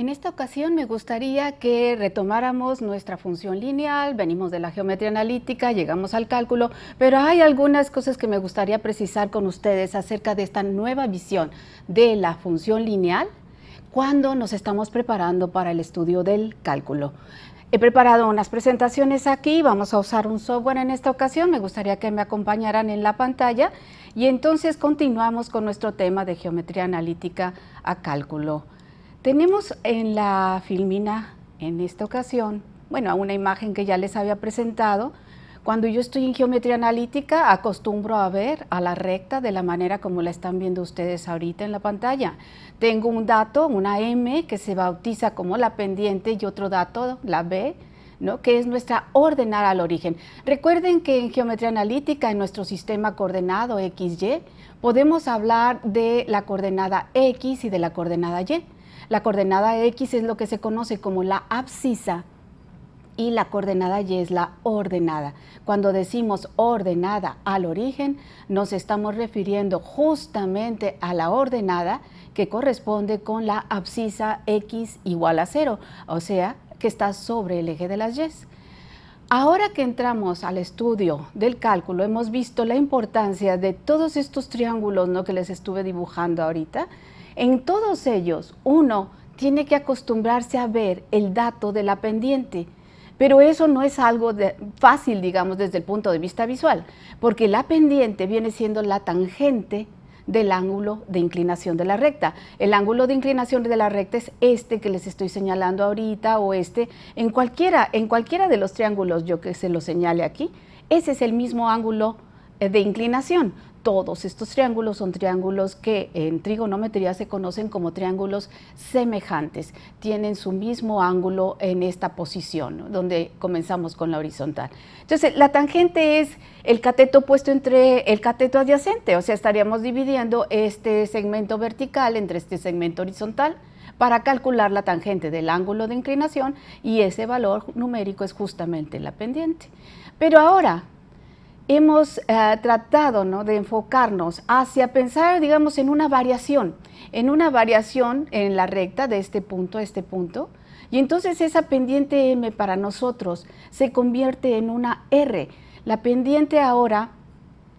En esta ocasión me gustaría que retomáramos nuestra función lineal. Venimos de la geometría analítica, llegamos al cálculo, pero hay algunas cosas que me gustaría precisar con ustedes acerca de esta nueva visión de la función lineal cuando nos estamos preparando para el estudio del cálculo. He preparado unas presentaciones aquí, vamos a usar un software en esta ocasión, me gustaría que me acompañaran en la pantalla y entonces continuamos con nuestro tema de geometría analítica a cálculo. Tenemos en la filmina en esta ocasión, bueno, una imagen que ya les había presentado. Cuando yo estoy en geometría analítica acostumbro a ver a la recta de la manera como la están viendo ustedes ahorita en la pantalla. Tengo un dato, una M, que se bautiza como la pendiente y otro dato, la B, ¿no?, que es nuestra ordenada al origen. Recuerden que en geometría analítica, en nuestro sistema coordenado XY, podemos hablar de la coordenada X y de la coordenada Y. La coordenada X es lo que se conoce como la abscisa y la coordenada Y es la ordenada. Cuando decimos ordenada al origen, nos estamos refiriendo justamente a la ordenada que corresponde con la abscisa X igual a 0, o sea, que está sobre el eje de las Y. Ahora que entramos al estudio del cálculo, hemos visto la importancia de todos estos triángulos, ¿no?, que les estuve dibujando ahorita. En todos ellos, uno tiene que acostumbrarse a ver el dato de la pendiente, pero eso no es algo fácil, digamos, desde el punto de vista visual, porque la pendiente viene siendo la tangente del ángulo de inclinación de la recta. El ángulo de inclinación de la recta es este que les estoy señalando ahorita o este, en cualquiera de los triángulos yo que se lo señale aquí, ese es el mismo ángulo de inclinación. Todos estos triángulos son triángulos que en trigonometría se conocen como triángulos semejantes. Tienen su mismo ángulo en esta posición, ¿no?, donde comenzamos con la horizontal. Entonces, la tangente es el cateto puesto entre el cateto adyacente, o sea, estaríamos dividiendo este segmento vertical entre este segmento horizontal para calcular la tangente del ángulo de inclinación y ese valor numérico es justamente la pendiente. Pero ahora, hemos tratado, ¿no?, de enfocarnos hacia pensar, digamos, en una variación en la recta de este punto a este punto, y entonces esa pendiente M para nosotros se convierte en una R. La pendiente ahora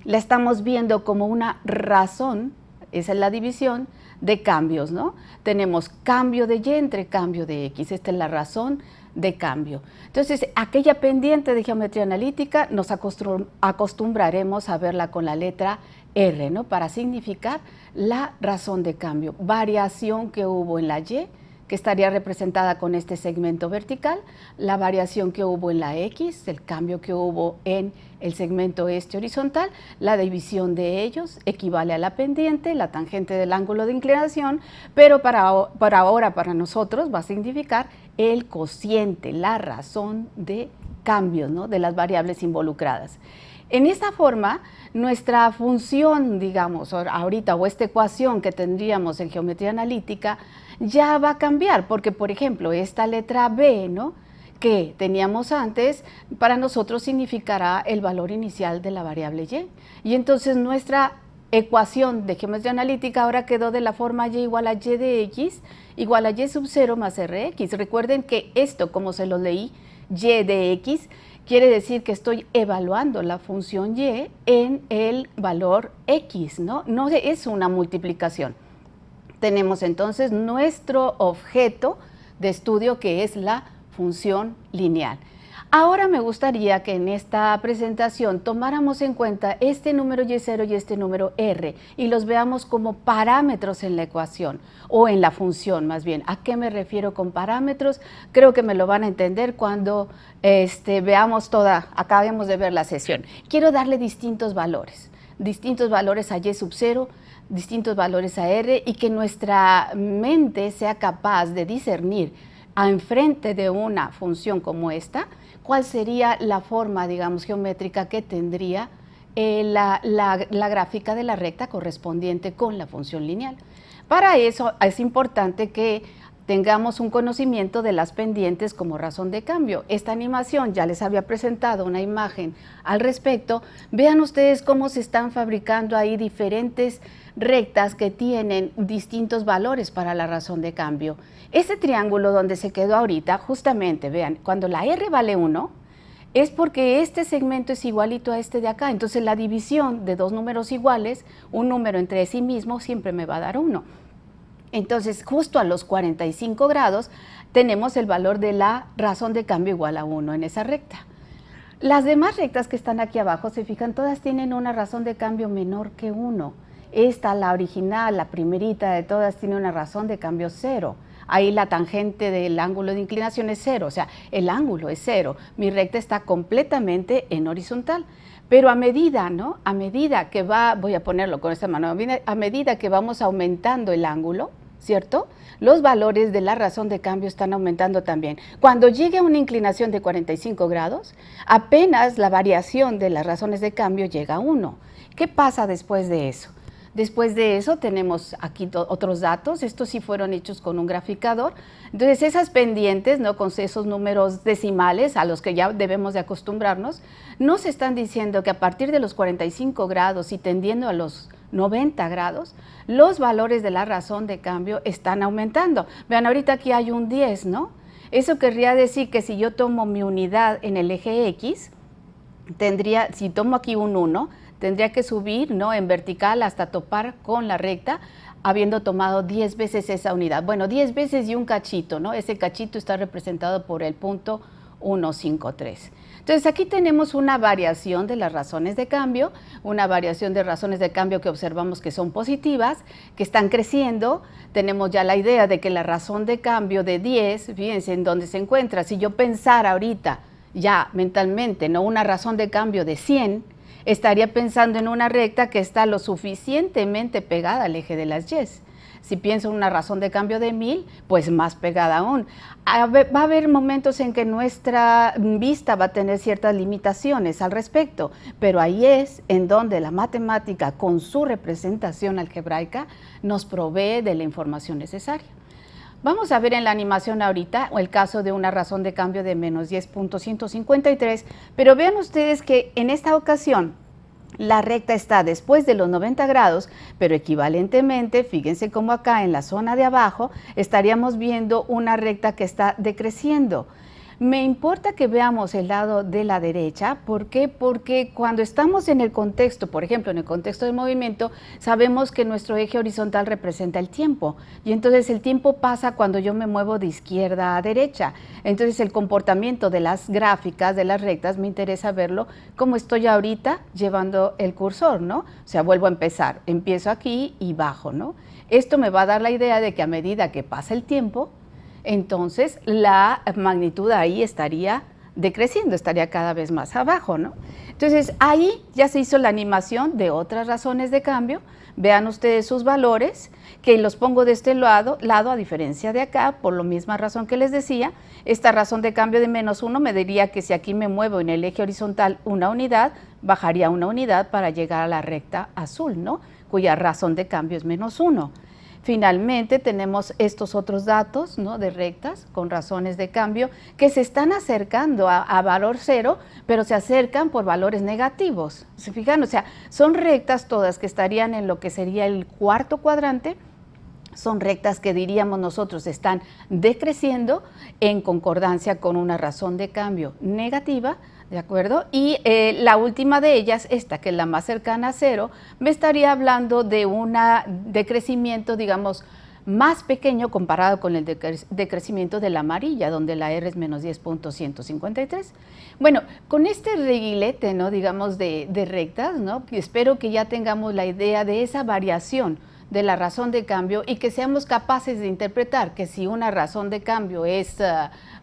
la estamos viendo como una razón, esa es la división, de cambios, ¿no? Tenemos cambio de Y entre cambio de X, esta es la razón de cambio. Entonces, aquella pendiente de geometría analítica nos acostumbraremos a verla con la letra R, ¿no?, para significar la razón de cambio, variación que hubo en la Y, que estaría representada con este segmento vertical, la variación que hubo en la X, el cambio que hubo en el segmento este horizontal, la división de ellos equivale a la pendiente, la tangente del ángulo de inclinación, pero para nosotros va a significar el cociente, la razón de cambio, ¿no?, de las variables involucradas. En esta forma, nuestra función, digamos, ahorita, o esta ecuación que tendríamos en geometría analítica, ya va a cambiar, porque, por ejemplo, esta letra B, ¿no?, que teníamos antes, para nosotros significará el valor inicial de la variable Y. Y entonces nuestra ecuación de geometría analítica ahora quedó de la forma Y igual a Y de X igual a Y sub 0 más RX. Recuerden que esto, como se lo leí, Y de X, quiere decir que estoy evaluando la función Y en el valor X, ¿no? No es una multiplicación. Tenemos entonces nuestro objeto de estudio, que es la función lineal. Ahora me gustaría que en esta presentación tomáramos en cuenta este número Y0 y este número R y los veamos como parámetros en la ecuación o en la función más bien. ¿A qué me refiero con parámetros? Creo que me lo van a entender cuando acabemos de ver la sesión. Quiero darle distintos valores a Y sub 0, distintos valores a R, y que nuestra mente sea capaz de discernir enfrente de una función como esta, cuál sería la forma, digamos, geométrica que tendría la gráfica de la recta correspondiente con la función lineal. Para eso es importante que tengamos un conocimiento de las pendientes como razón de cambio. Esta animación ya les había presentado una imagen al respecto. Vean ustedes cómo se están fabricando ahí diferentes rectas que tienen distintos valores para la razón de cambio. Este triángulo donde se quedó ahorita, justamente, vean, cuando la R vale 1, es porque este segmento es igualito a este de acá. Entonces la división de dos números iguales, un número entre sí mismo, siempre me va a dar 1. Entonces, justo a los 45 grados tenemos el valor de la razón de cambio igual a 1 en esa recta. Las demás rectas que están aquí abajo, se fijan, todas tienen una razón de cambio menor que 1. Esta, la original, la primerita de todas, tiene una razón de cambio 0. Ahí la tangente del ángulo de inclinación es 0, o sea, el ángulo es 0. Mi recta está completamente en horizontal. Pero a medida, ¿no? A medida que voy a ponerlo con esta mano, a medida que vamos aumentando el ángulo, ¿cierto? Los valores de la razón de cambio están aumentando también. Cuando llegue a una inclinación de 45 grados, apenas la variación de las razones de cambio llega a 1. ¿Qué pasa después de eso? Después de eso tenemos aquí otros datos, estos sí fueron hechos con un graficador. Entonces esas pendientes, ¿no? Con esos números decimales a los que ya debemos de acostumbrarnos, nos están diciendo que a partir de los 45 grados y tendiendo a los 90 grados, los valores de la razón de cambio están aumentando. Vean, ahorita aquí hay un 10, ¿no? Eso querría decir que si yo tomo mi unidad en el eje X, si tomo aquí un 1, tendría que subir, ¿no? En vertical hasta topar con la recta, habiendo tomado 10 veces esa unidad. Bueno, 10 veces y un cachito, ¿no? Ese cachito está representado por el punto 153. Entonces aquí tenemos una variación de las razones de cambio, una variación de razones de cambio que observamos que son positivas, que están creciendo. Tenemos ya la idea de que la razón de cambio de 10, fíjense en dónde se encuentra. Si yo pensara ahorita ya mentalmente, ¿no? Una razón de cambio de 100, estaría pensando en una recta que está lo suficientemente pegada al eje de las Y. Si pienso en una razón de cambio de 1000, pues más pegada aún. Va a haber momentos en que nuestra vista va a tener ciertas limitaciones al respecto, pero ahí es en donde la matemática, con su representación algebraica, nos provee de la información necesaria. Vamos a ver en la animación ahorita el caso de una razón de cambio de menos 10.153, pero vean ustedes que en esta ocasión la recta está después de los 90 grados, pero equivalentemente, fíjense cómo acá en la zona de abajo estaríamos viendo una recta que está decreciendo. Me importa que veamos el lado de la derecha. ¿Por qué? Porque cuando estamos en el contexto, por ejemplo, en el contexto del movimiento, sabemos que nuestro eje horizontal representa el tiempo. Y entonces el tiempo pasa cuando yo me muevo de izquierda a derecha. Entonces el comportamiento de las gráficas, de las rectas, me interesa verlo como estoy ahorita llevando el cursor, ¿no? O sea, vuelvo a empezar. Empiezo aquí y bajo, ¿no? Esto me va a dar la idea de que a medida que pasa el tiempo, entonces la magnitud ahí estaría decreciendo, estaría cada vez más abajo, ¿no? Entonces ahí ya se hizo la animación de otras razones de cambio. Vean ustedes sus valores, que los pongo de este lado a diferencia de acá, por la misma razón que les decía. Esta razón de cambio de menos 1 me diría que si aquí me muevo en el eje horizontal una unidad, bajaría una unidad para llegar a la recta azul, ¿no? Cuya razón de cambio es menos 1. Finalmente tenemos estos otros datos, ¿no? De rectas con razones de cambio que se están acercando a valor 0, pero se acercan por valores negativos. ¿Se fijan? O sea, son rectas todas que estarían en lo que sería el cuarto cuadrante. Son rectas que diríamos nosotros están decreciendo en concordancia con una razón de cambio negativa, ¿de acuerdo? Y la última de ellas, esta que es la más cercana a 0, me estaría hablando de un decrecimiento, digamos, más pequeño comparado con el decrecimiento de la amarilla, donde la R es menos 10.153. Bueno, con este reguilete, ¿no? Digamos, de rectas, ¿no? Espero que ya tengamos la idea de esa variación de la razón de cambio y que seamos capaces de interpretar que si una razón de cambio es,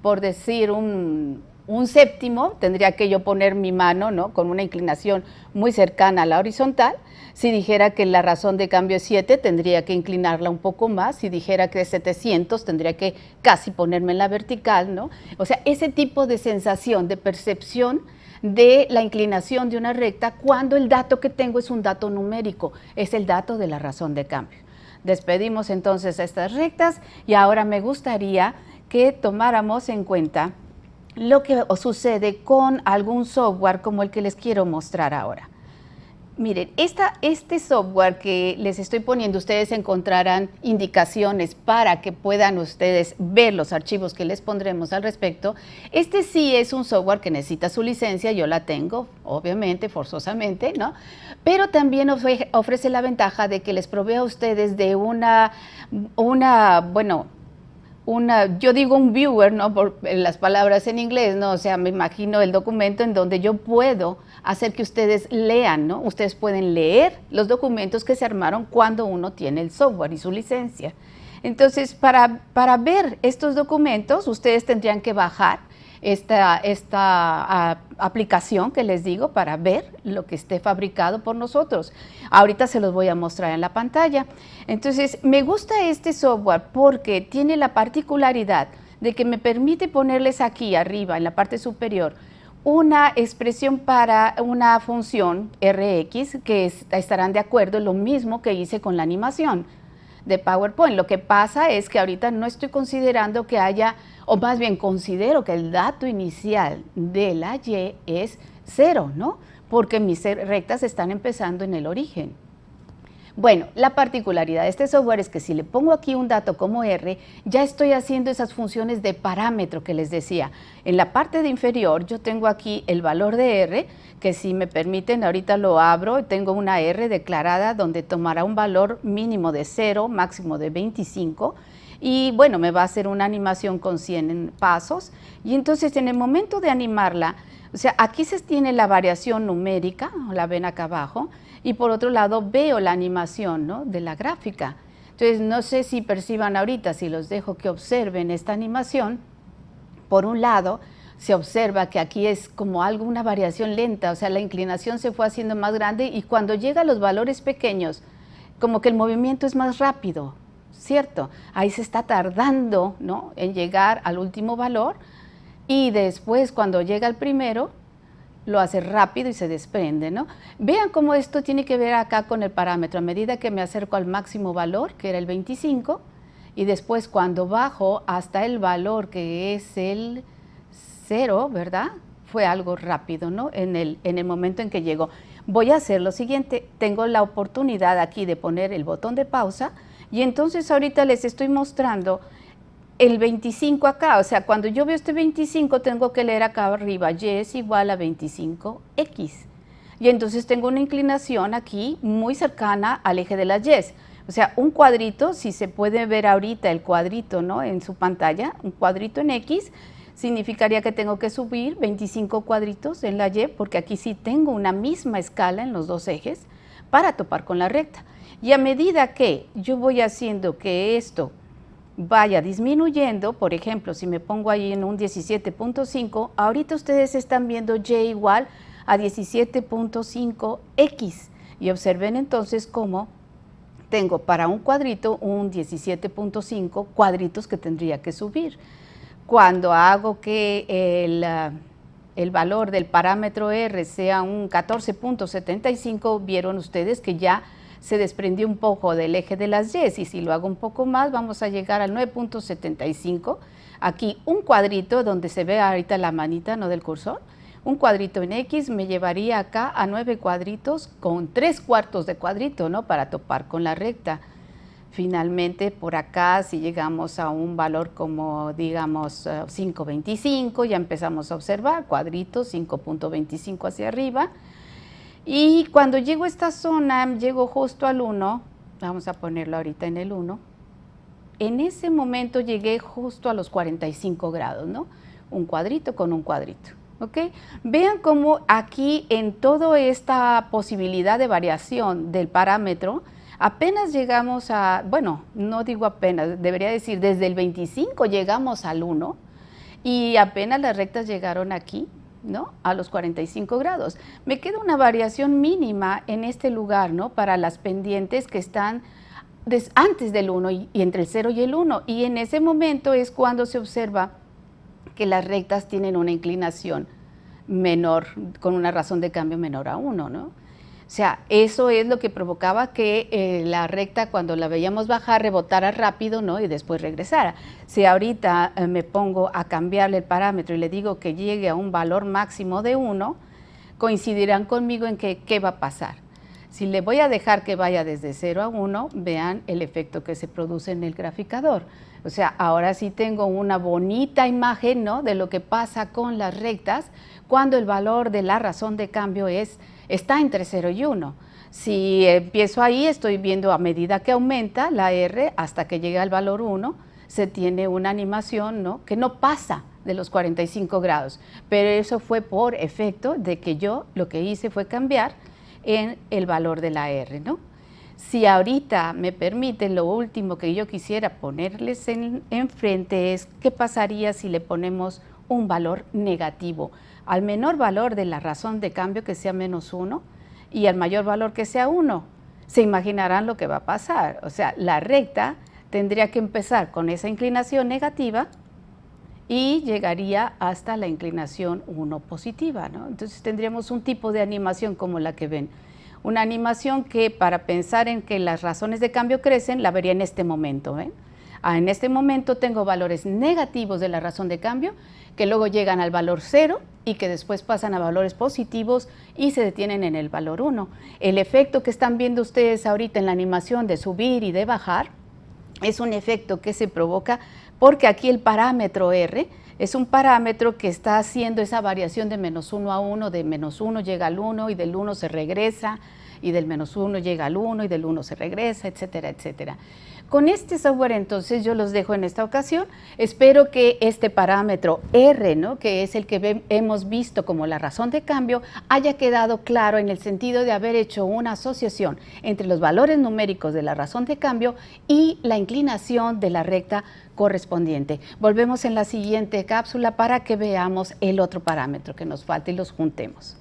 por decir, un séptimo, tendría que yo poner mi mano, ¿no? Con una inclinación muy cercana a la horizontal. Si dijera que la razón de cambio es 7, tendría que inclinarla un poco más. Si dijera que es 700, tendría que casi ponerme en la vertical, ¿no? O sea, ese tipo de sensación, de percepción de la inclinación de una recta cuando el dato que tengo es un dato numérico, es el dato de la razón de cambio. Despedimos entonces estas rectas y ahora me gustaría que tomáramos en cuenta lo que sucede con algún software como el que les quiero mostrar ahora. Miren, este software que les estoy poniendo, ustedes encontrarán indicaciones para que puedan ustedes ver los archivos que les pondremos al respecto. Este sí es un software que necesita su licencia, yo la tengo, obviamente, forzosamente, ¿no? Pero también ofrece la ventaja de que les provee a ustedes de yo digo un viewer, ¿no? Por las palabras en inglés, ¿no? O sea, me imagino el documento en donde yo puedo hacer que ustedes lean, ¿no? Ustedes pueden leer los documentos que se armaron cuando uno tiene el software y su licencia. Entonces, para ver estos documentos, ustedes tendrían que bajar esta aplicación que les digo para ver lo que esté fabricado por nosotros. Ahorita se los voy a mostrar en la pantalla. Entonces, me gusta este software porque tiene la particularidad de que me permite ponerles aquí arriba, en la parte superior, una expresión para una función RX que estarán de acuerdo, lo mismo que hice con la animación de PowerPoint. Lo que pasa es que ahorita no estoy considerando que haya, o más bien considero que el dato inicial de la Y es 0, ¿no? Porque mis rectas están empezando en el origen. Bueno, la particularidad de este software es que si le pongo aquí un dato como R, ya estoy haciendo esas funciones de parámetro que les decía. En la parte de inferior yo tengo aquí el valor de R, que si me permiten ahorita lo abro, tengo una R declarada donde tomará un valor mínimo de 0, máximo de 25, y bueno, me va a hacer una animación con 100 pasos, y entonces en el momento de animarla, o sea, aquí se tiene la variación numérica, la ven acá abajo, y por otro lado veo la animación, ¿no?, de la gráfica. Entonces, no sé si perciban ahorita, si los dejo que observen esta animación, por un lado, se observa que aquí es como una variación lenta, o sea, la inclinación se fue haciendo más grande y cuando llega a los valores pequeños, como que el movimiento es más rápido, ¿cierto? Ahí se está tardando, ¿no?, en llegar al último valor y después cuando llega al primero, lo hace rápido y se desprende, ¿no? Vean cómo esto tiene que ver acá con el parámetro. A medida que me acerco al máximo valor, que era el 25, y después cuando bajo hasta el valor que es el 0, ¿verdad? Fue algo rápido, ¿no? En el momento en que llegó. Voy a hacer lo siguiente. Tengo la oportunidad aquí de poner el botón de pausa y entonces ahorita les estoy mostrando el 25 acá, o sea, cuando yo veo este 25 tengo que leer acá arriba, Y es igual a 25X. Y entonces tengo una inclinación aquí muy cercana al eje de las Y. O sea, un cuadrito, si se puede ver ahorita el cuadrito, ¿no?, en su pantalla, un cuadrito en X, significaría que tengo que subir 25 cuadritos en la Y, porque aquí sí tengo una misma escala en los dos ejes para topar con la recta. Y a medida que yo voy haciendo que esto vaya disminuyendo, por ejemplo, si me pongo ahí en un 17.5, ahorita ustedes están viendo Y igual a 17.5X y observen entonces cómo tengo para un cuadrito un 17.5 cuadritos que tendría que subir. Cuando hago que el valor del parámetro R sea un 14.75, vieron ustedes que ya se desprendió un poco del eje de las Y, y si lo hago un poco más vamos a llegar al 9.75, aquí un cuadrito donde se ve ahorita la manita, ¿no?, del cursor, un cuadrito en X me llevaría acá a 9 cuadritos con 3/4 de cuadrito, ¿no?, para topar con la recta. Finalmente por acá si llegamos a un valor como digamos 5.25, ya empezamos a observar cuadritos 5.25 hacia arriba. Y cuando llego a esta zona, llego justo al 1, vamos a ponerlo ahorita en el 1, en ese momento llegué justo a los 45 grados, ¿no? Un cuadrito con un cuadrito, ¿ok? Vean cómo aquí en toda esta posibilidad de variación del parámetro, apenas llegamos a, bueno, no digo apenas, debería decir desde el 25 llegamos al 1 y apenas las rectas llegaron aquí, ¿no?, a los 45 grados. Me queda una variación mínima en este lugar, ¿no?, para las pendientes que están antes del 1 y entre el 0 y el 1. Y en ese momento es cuando se observa que las rectas tienen una inclinación menor, con una razón de cambio menor a 1, ¿no? O sea, eso es lo que provocaba que la recta, cuando la veíamos bajar, rebotara rápido, ¿no? Y después regresara. Si ahorita me pongo a cambiarle el parámetro y le digo que llegue a un valor máximo de 1, coincidirán conmigo en que ¿qué va a pasar? Si le voy a dejar que vaya desde 0 a 1, vean el efecto que se produce en el graficador. O sea, ahora sí tengo una bonita imagen, ¿no?, de lo que pasa con las rectas cuando el valor de la razón de cambio está entre 0 y 1. Si empiezo ahí, estoy viendo a medida que aumenta la R hasta que llega al valor 1, se tiene una animación, ¿no?, que no pasa de los 45 grados. Pero eso fue por efecto de que yo lo que hice fue cambiar en el valor de la R, ¿no? Si ahorita me permiten, lo último que yo quisiera ponerles enfrente es qué pasaría si le ponemos un valor negativo, al menor valor de la razón de cambio, que sea -1, y al mayor valor, que sea 1. Se imaginarán lo que va a pasar. O sea, la recta tendría que empezar con esa inclinación negativa y llegaría hasta la inclinación 1 positiva, ¿no? Entonces tendríamos un tipo de animación como la que ven. Una animación que, para pensar en que las razones de cambio crecen, la vería en este momento, ¿ven? En este momento tengo valores negativos de la razón de cambio que luego llegan al valor 0 y que después pasan a valores positivos y se detienen en el valor 1. El efecto que están viendo ustedes ahorita en la animación de subir y de bajar es un efecto que se provoca porque aquí el parámetro R es un parámetro que está haciendo esa variación de -1 a 1, de -1 llega al 1 y del 1 se regresa, y del -1 llega al 1 y del 1 se regresa, etcétera, etcétera. Con este software entonces yo los dejo en esta ocasión. Espero que este parámetro R, ¿no?, que es el que hemos visto como la razón de cambio, haya quedado claro en el sentido de haber hecho una asociación entre los valores numéricos de la razón de cambio y la inclinación de la recta correspondiente. Volvemos en la siguiente cápsula para que veamos el otro parámetro que nos falta y los juntemos.